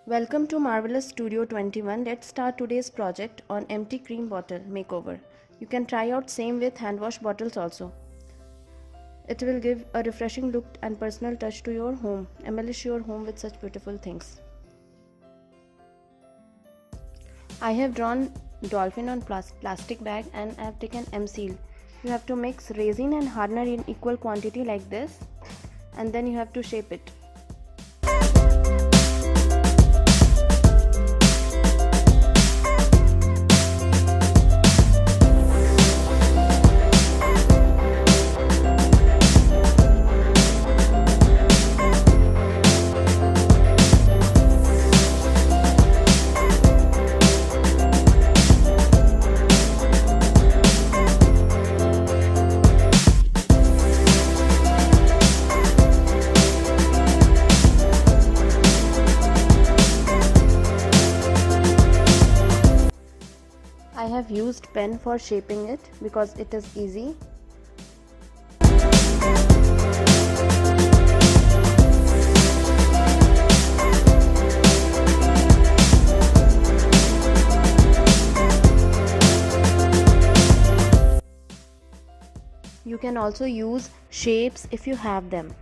Welcome to Marvelous Studio 21. Let's start today's project on empty cream bottle makeover. You can try out same with hand wash bottles also. It will give a refreshing look and personal touch to your home. Embellish your home with such beautiful things. I have drawn dolphin on plastic bag and I have taken M-seal. You have to mix resin and hardener in equal quantity like this, and then you have to shape it. I have used pen for shaping it because it is easy. You can also use shapes if you have them.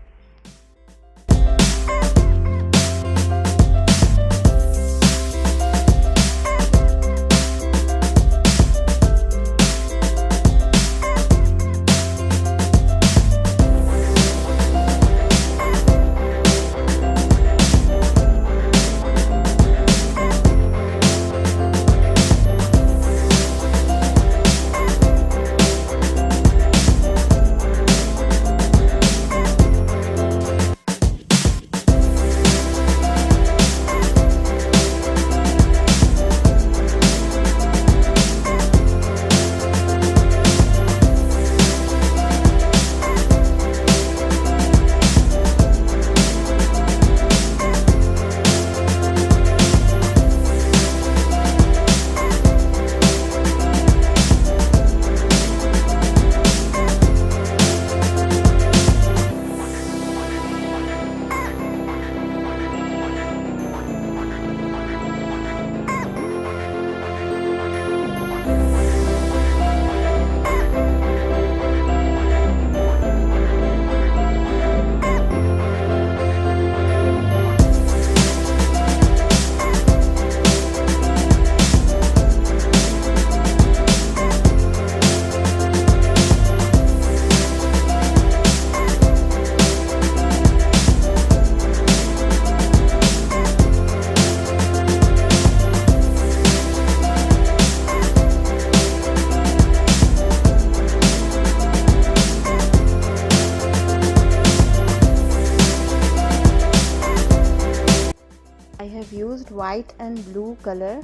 I have used white and blue color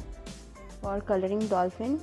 for coloring dolphin.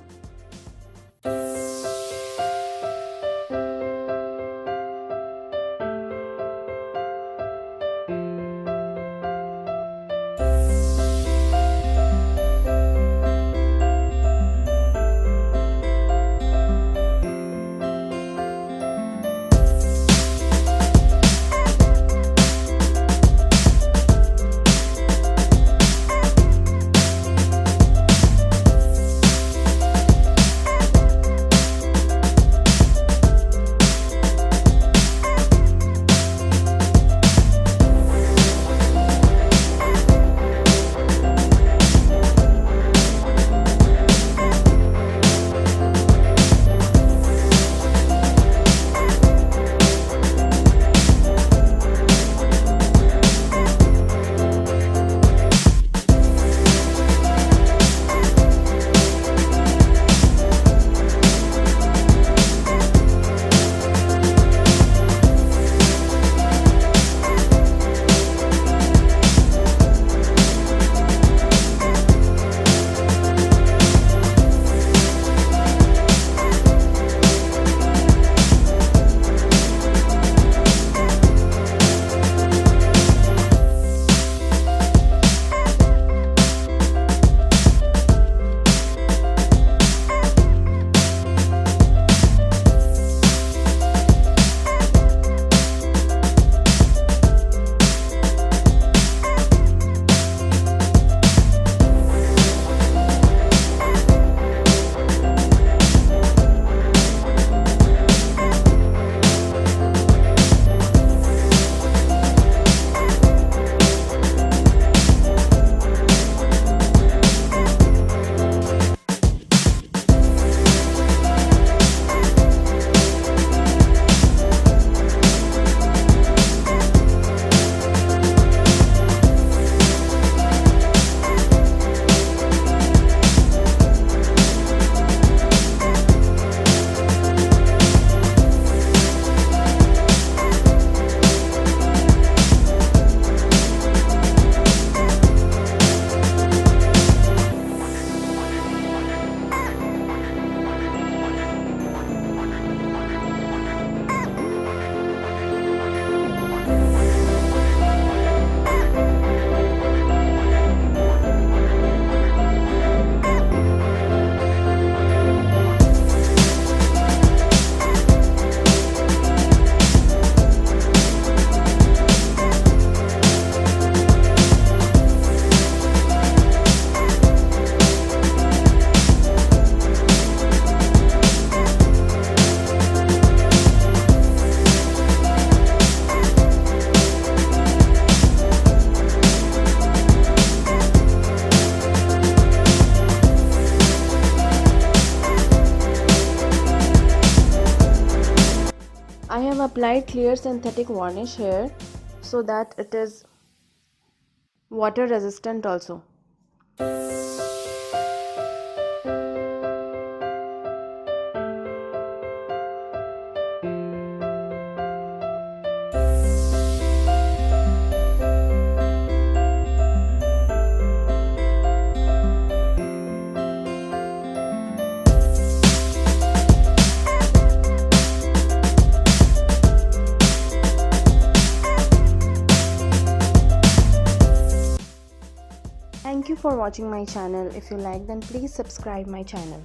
applied clear synthetic varnish here so that it is water resistant also. Thank you for watching my channel. If you like, then please subscribe my channel.